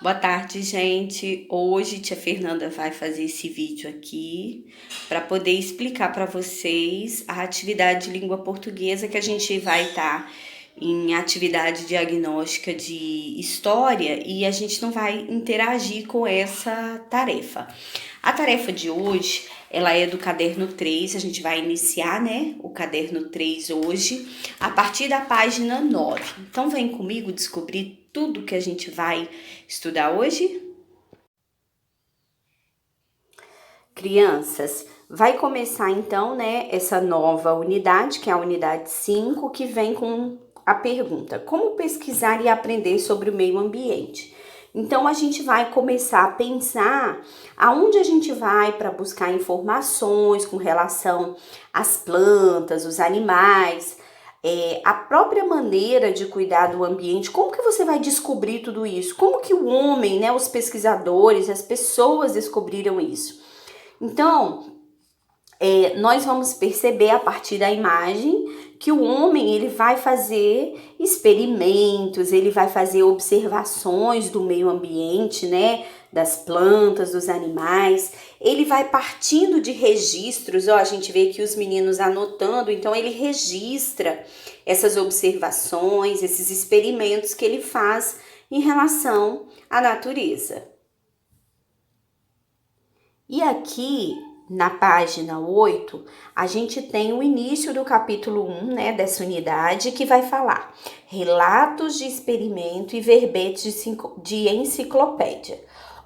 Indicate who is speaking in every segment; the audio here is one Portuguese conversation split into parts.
Speaker 1: Boa tarde, gente. Hoje tia Fernanda vai fazer esse vídeo aqui para poder explicar para vocês a atividade de língua portuguesa que a gente vai estar em atividade diagnóstica de história e a gente não vai interagir com essa tarefa. A tarefa de hoje, ela é do caderno 3, a gente vai iniciar, né, o caderno 3 hoje, a partir da página 9. Então vem comigo descobrir tudo que a gente vai estudar hoje? Crianças, vai começar então, né, essa nova unidade, que é a unidade 5, que vem com a pergunta: como pesquisar e aprender sobre o meio ambiente? Então, a gente vai começar a pensar aonde a gente vai para buscar informações com relação às plantas, os animais, a própria maneira de cuidar do ambiente. Como que você vai descobrir tudo isso? Como que o homem, né, os pesquisadores, as pessoas descobriram isso? Então, nós vamos perceber a partir da imagem que o homem ele vai fazer experimentos, ele vai fazer observações do meio ambiente, né, das plantas, dos animais. Ele vai partindo de registros, ó, a gente vê aqui os meninos anotando, então ele registra essas observações, esses experimentos que ele faz em relação à natureza. E aqui, na página 8, a gente tem o início do capítulo 1, né, dessa unidade, que vai falar relatos de experimento e verbetes de enciclopédia.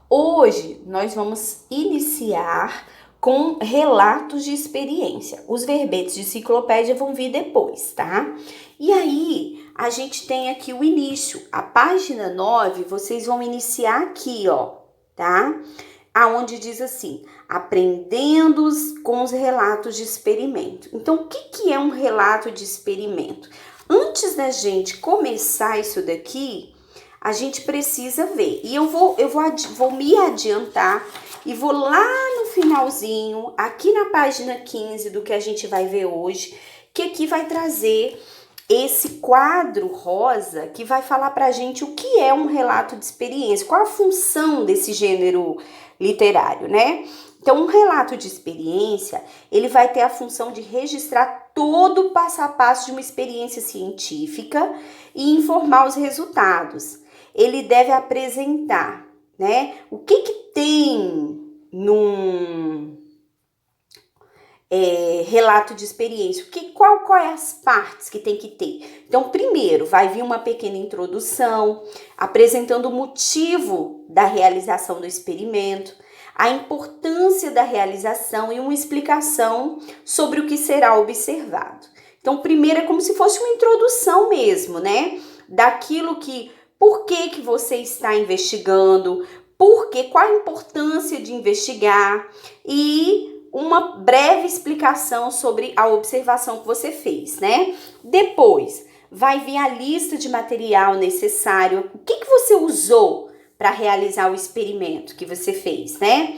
Speaker 1: Hoje, nós vamos iniciar com relatos de experiência. Os verbetes de enciclopédia vão vir depois, tá? E aí, a gente tem aqui o início. A página 9, vocês vão iniciar aqui, ó, tá? Aonde diz assim: aprendendo com os relatos de experimento. Então, o que é um relato de experimento? Antes da gente começar isso daqui, a gente precisa ver. E eu vou me adiantar e vou lá no finalzinho, aqui na página 15 do que a gente vai ver hoje, que aqui vai trazer esse quadro rosa que vai falar pra gente o que é um relato de experiência, qual a função desse gênero literário, né? Então, um relato de experiência, ele vai ter a função de registrar todo o passo a passo de uma experiência científica e informar os resultados. Ele deve apresentar, né, o que tem num relato de experiência, qual é as partes que tem que ter. Então, primeiro, vai vir uma pequena introdução, apresentando o motivo da realização do experimento, a importância da realização e uma explicação sobre o que será observado. Então, primeiro é como se fosse uma introdução mesmo, né? Daquilo por que você está investigando, qual a importância de investigar e uma breve explicação sobre a observação que você fez, né? Depois, vai vir a lista de material necessário, o que você usou para realizar o experimento que você fez, né?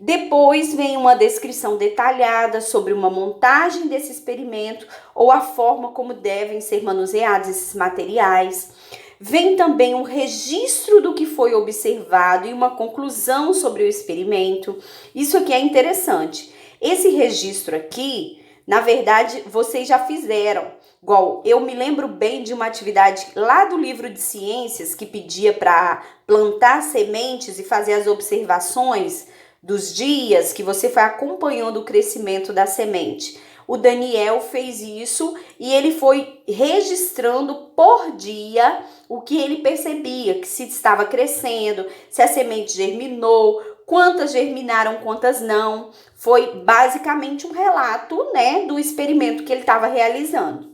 Speaker 1: Depois vem uma descrição detalhada sobre uma montagem desse experimento ou a forma como devem ser manuseados esses materiais. Vem também um registro do que foi observado e uma conclusão sobre o experimento. Isso aqui é interessante. Esse registro aqui, na verdade, vocês já fizeram. Igual, eu me lembro bem de uma atividade lá do livro de ciências que pedia para plantar sementes e fazer as observações dos dias que você foi acompanhando o crescimento da semente. O Daniel fez isso e ele foi registrando por dia o que ele percebia, que se estava crescendo, se a semente germinou, quantas germinaram, quantas não. Foi basicamente um relato, né, do experimento que ele estava realizando.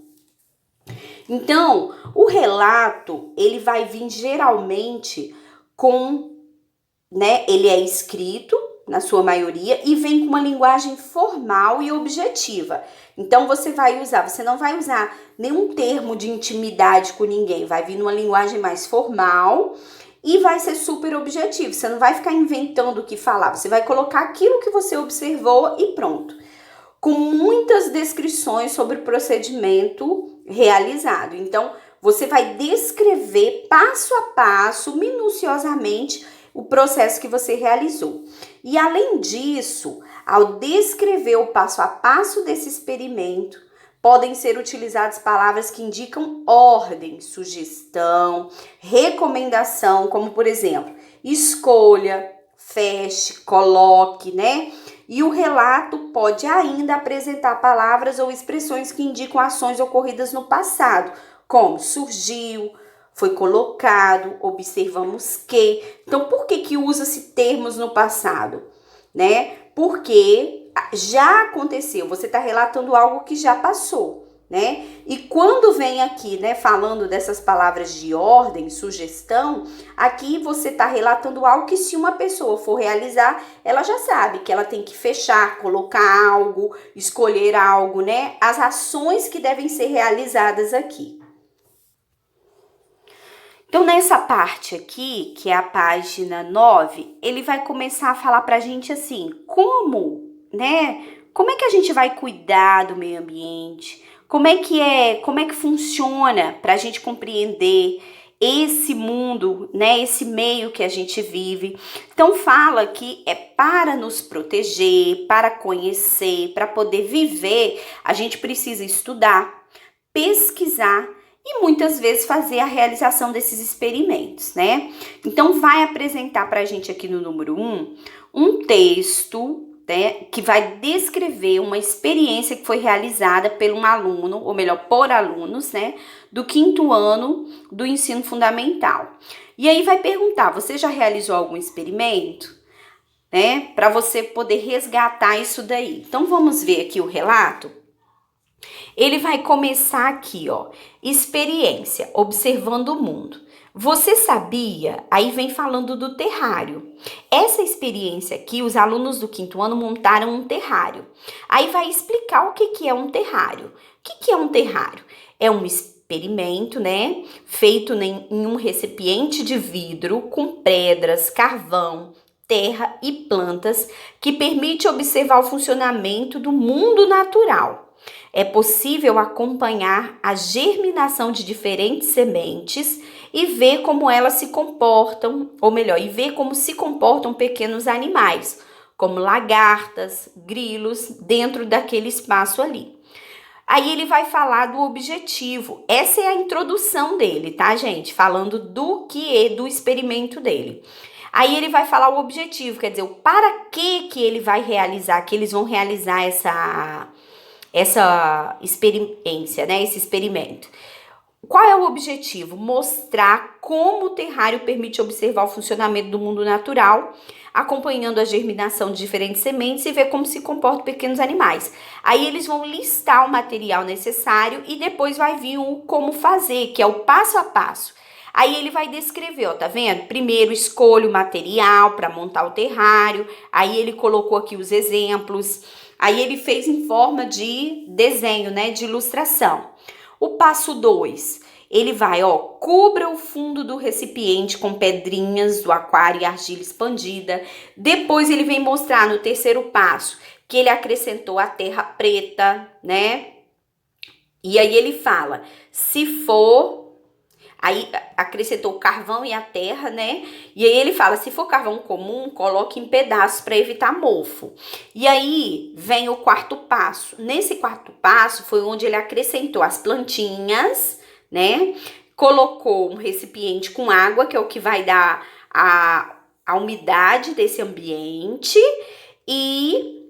Speaker 1: Então, o relato, ele vai vir geralmente ele é escrito, na sua maioria, e vem com uma linguagem formal e objetiva. Então, você não vai usar nenhum termo de intimidade com ninguém, vai vir numa linguagem mais formal e vai ser super objetivo. Você não vai ficar inventando o que falar, você vai colocar aquilo que você observou e pronto. Com muitas descrições sobre o procedimento realizado. Então, você vai descrever passo a passo, minuciosamente, o processo que você realizou. E além disso, ao descrever o passo a passo desse experimento, podem ser utilizadas palavras que indicam ordem, sugestão, recomendação, como por exemplo, escolha, feche, coloque, né? E o relato pode ainda apresentar palavras ou expressões que indicam ações ocorridas no passado, como surgiu, foi colocado, observamos que. Então, por que usa-se termos no passado? Né? Porque já aconteceu, você está relatando algo que já passou, né? E quando vem aqui, né, falando dessas palavras de ordem, sugestão, aqui você está relatando algo que se uma pessoa for realizar, ela já sabe que ela tem que fechar, colocar algo, escolher algo, né? As ações que devem ser realizadas aqui. Então, nessa parte aqui, que é a página 9, ele vai começar a falar pra gente assim, como é que a gente vai cuidar do meio ambiente? Como é que funciona pra gente compreender esse mundo, né, esse meio que a gente vive. Então fala que é para nos proteger, para conhecer, para poder viver, a gente precisa estudar, pesquisar e muitas vezes fazer a realização desses experimentos, né? Então vai apresentar para a gente aqui no número 1 um texto, né, que vai descrever uma experiência que foi realizada por um aluno, ou melhor, por alunos, né, do 5º ano do ensino fundamental. E aí vai perguntar, você já realizou algum experimento? Né, para você poder resgatar isso daí. Então vamos ver aqui o relato. Ele vai começar aqui, ó, experiência, observando o mundo. Você sabia? Aí vem falando do terrário. Essa experiência aqui, os alunos do 5º ano montaram um terrário. Aí vai explicar o que é um terrário. O que é um terrário? É um experimento, né, feito em um recipiente de vidro com pedras, carvão, terra e plantas que permite observar o funcionamento do mundo natural. É possível acompanhar a germinação de diferentes sementes e ver como elas se comportam, ou melhor, e ver como se comportam pequenos animais, como lagartas, grilos, dentro daquele espaço ali. Aí ele vai falar do objetivo. Essa é a introdução dele, tá, gente? Falando do experimento dele. Aí ele vai falar o objetivo, quer dizer, o para que ele vai realizar, que eles vão realizar essa experiência, né, esse experimento. Qual é o objetivo? Mostrar como o terrário permite observar o funcionamento do mundo natural, acompanhando a germinação de diferentes sementes e ver como se comportam pequenos animais. Aí eles vão listar o material necessário e depois vai vir o como fazer, que é o passo a passo. Aí ele vai descrever, ó, tá vendo? Primeiro escolhe o material para montar o terrário, aí ele colocou aqui os exemplos. Aí ele fez em forma de desenho, né, de ilustração. O passo 2, ele vai, ó, cubra o fundo do recipiente com pedrinhas do aquário e argila expandida. Depois ele vem mostrar no terceiro passo que ele acrescentou a terra preta, né? E aí ele fala, se for... Aí acrescentou o carvão e a terra, né? E aí ele fala, se for carvão comum, coloque em pedaços para evitar mofo. E aí vem o quarto passo. Nesse quarto passo foi onde ele acrescentou as plantinhas, né? Colocou um recipiente com água, que é o que vai dar a umidade desse ambiente. E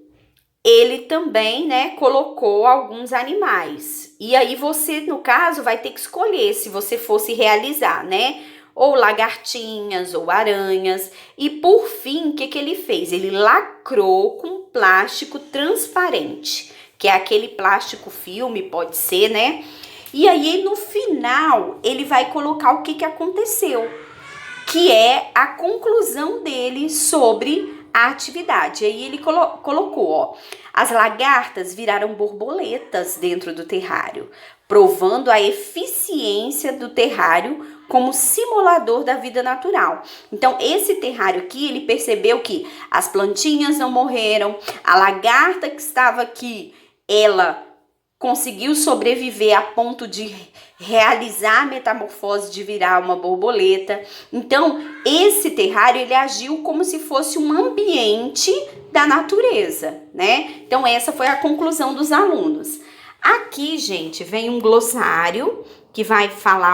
Speaker 1: ele também, né, colocou alguns animais. E aí você, no caso, vai ter que escolher se você fosse realizar, né? Ou lagartinhas ou aranhas. E por fim, o que ele fez? Ele lacrou com plástico transparente, que é aquele plástico filme, pode ser, né? E aí no final, ele vai colocar o que aconteceu, que é a conclusão dele sobre a atividade. Aí ele colocou, ó, as lagartas viraram borboletas dentro do terrário, provando a eficiência do terrário como simulador da vida natural. Então, esse terrário aqui, ele percebeu que as plantinhas não morreram, a lagarta que estava aqui, ela conseguiu sobreviver a ponto de realizar a metamorfose de virar uma borboleta. Então, esse terrário, ele agiu como se fosse um ambiente da natureza, né? Então, essa foi a conclusão dos alunos. Aqui, gente, vem um glossário que vai falar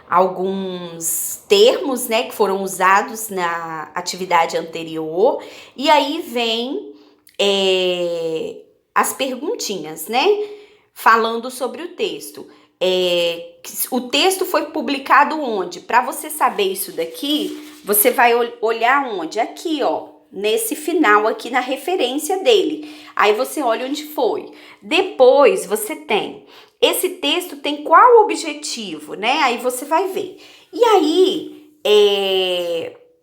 Speaker 1: alguns termos, né, que foram usados na atividade anterior. E aí vem as perguntinhas, né? Falando sobre o texto. O texto foi publicado onde? Para você saber isso daqui, você vai olhar onde? Aqui, ó, nesse final aqui na referência dele. Aí você olha onde foi. Depois você tem, esse texto tem qual objetivo, né? Aí você vai ver. E aí,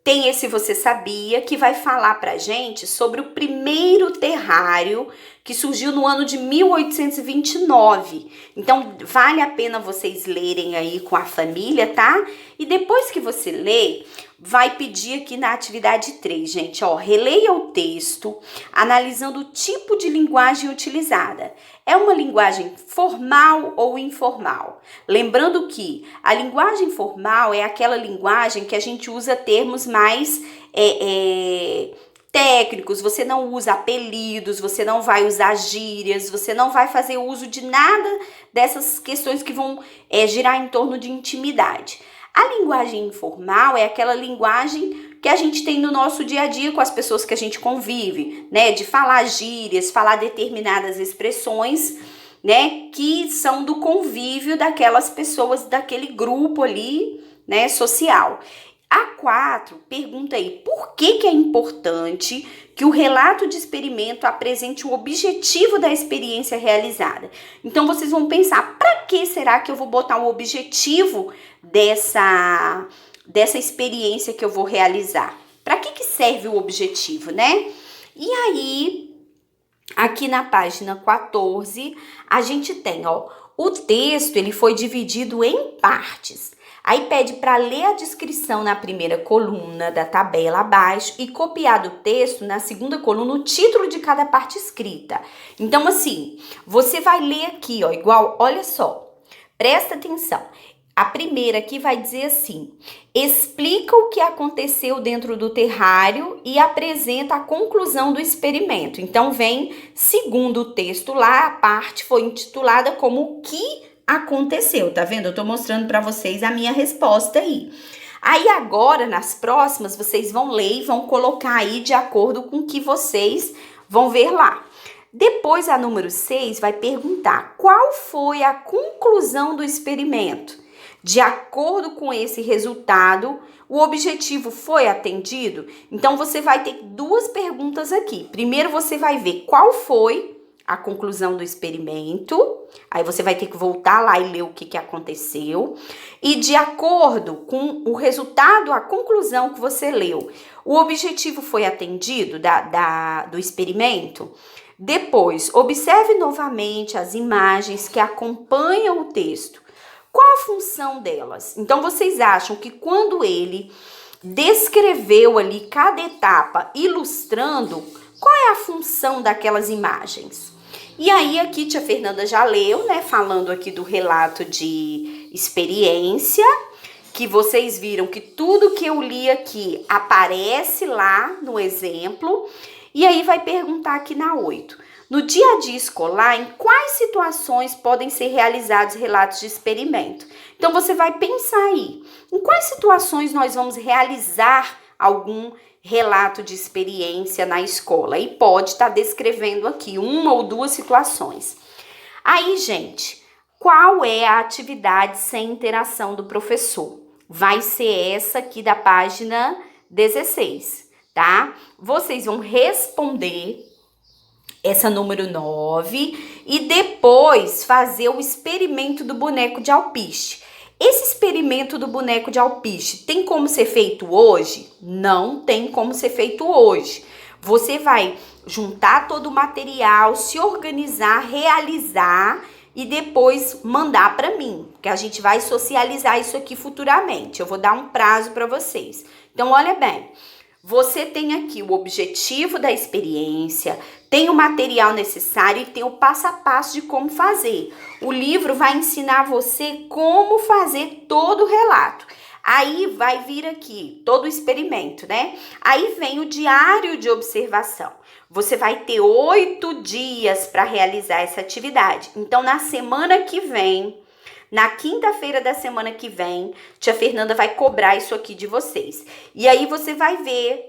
Speaker 1: tem esse Você Sabia, que vai falar pra gente sobre o primeiro terrário que surgiu no ano de 1829. Então, vale a pena vocês lerem aí com a família, tá? E depois que você lê, vai pedir aqui na atividade 3, gente, ó, releia o texto, analisando o tipo de linguagem utilizada. É uma linguagem formal ou informal? Lembrando que a linguagem formal é aquela linguagem que a gente usa termos mais técnicos, você não usa apelidos, você não vai usar gírias, você não vai fazer uso de nada dessas questões que vão girar em torno de intimidade. A linguagem informal é aquela linguagem que a gente tem no nosso dia a dia com as pessoas que a gente convive, né? De falar gírias, falar determinadas expressões, né? Que são do convívio daquelas pessoas, daquele grupo ali, né? Social. A 4 pergunta aí, por que é importante que o relato de experimento apresente o objetivo da experiência realizada? Então, vocês vão pensar, para que será que eu vou botar o objetivo dessa experiência que eu vou realizar? Para que serve o objetivo, né? E aí, aqui na página 14, a gente tem, ó, o texto, ele foi dividido em partes. Aí pede para ler a descrição na primeira coluna da tabela abaixo e copiar do texto na segunda coluna o título de cada parte escrita. Então, assim, você vai ler aqui, ó, igual, olha só, presta atenção. A primeira aqui vai dizer assim, explica o que aconteceu dentro do terrário e apresenta a conclusão do experimento. Então, vem, segundo o texto lá, a parte foi intitulada como o que aconteceu, tá vendo? Eu tô mostrando para vocês a minha resposta aí. Aí agora, nas próximas, vocês vão ler e vão colocar aí de acordo com o que vocês vão ver lá. Depois, a número 6 vai perguntar qual foi a conclusão do experimento. De acordo com esse resultado, o objetivo foi atendido? Então, você vai ter duas perguntas aqui. Primeiro, você vai ver qual foi a conclusão do experimento, aí você vai ter que voltar lá e ler o que aconteceu, e de acordo com o resultado, a conclusão que você leu, o objetivo foi atendido do experimento? Depois, observe novamente as imagens que acompanham o texto. Qual a função delas? Então, vocês acham que quando ele descreveu ali cada etapa, ilustrando, qual é a função daquelas imagens? E aí, aqui, tia Fernanda já leu, né, falando aqui do relato de experiência, que vocês viram que tudo que eu li aqui aparece lá no exemplo. E aí, vai perguntar aqui na 8. No dia a dia escolar, em quais situações podem ser realizados relatos de experimento? Então, você vai pensar aí, em quais situações nós vamos realizar algum relato de experiência na escola? E pode estar descrevendo aqui uma ou duas situações. Aí, gente, qual é a atividade sem interação do professor? Vai ser essa aqui da página 16, tá? Vocês vão responder essa número 9 e depois fazer o experimento do boneco de alpiste. Esse experimento do boneco de alpiste tem como ser feito hoje? Não tem como ser feito hoje. Você vai juntar todo o material, se organizar, realizar e depois mandar para mim, porque a gente vai socializar isso aqui futuramente. Eu vou dar um prazo para vocês. Então, olha bem, Você tem aqui o objetivo da experiência, tem o material necessário e tem o passo a passo de como fazer. O livro vai ensinar você como fazer todo o relato. Aí vai vir aqui todo o experimento, né? Aí vem o diário de observação. Você vai ter 8 dias para realizar essa atividade. Então, na semana que vem, na quinta-feira da semana que vem, tia Fernanda vai cobrar isso aqui de vocês. E aí você vai ver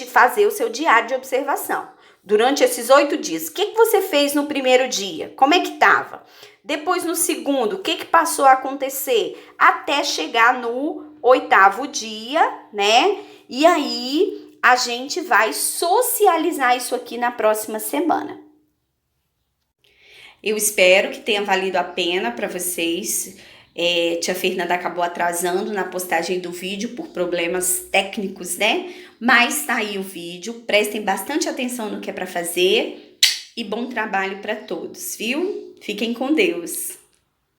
Speaker 1: fazer o seu diário de observação. Durante esses 8 dias, o que você fez no primeiro dia? Como é que estava? Depois no segundo, o que passou a acontecer? Até chegar no 8º dia, né? E aí a gente vai socializar isso aqui na próxima semana. Eu espero que tenha valido a pena para vocês. Tia Fernanda acabou atrasando na postagem do vídeo por problemas técnicos, né? Mas tá aí o vídeo. Prestem bastante atenção no que é para fazer e bom trabalho para todos, viu? Fiquem com Deus.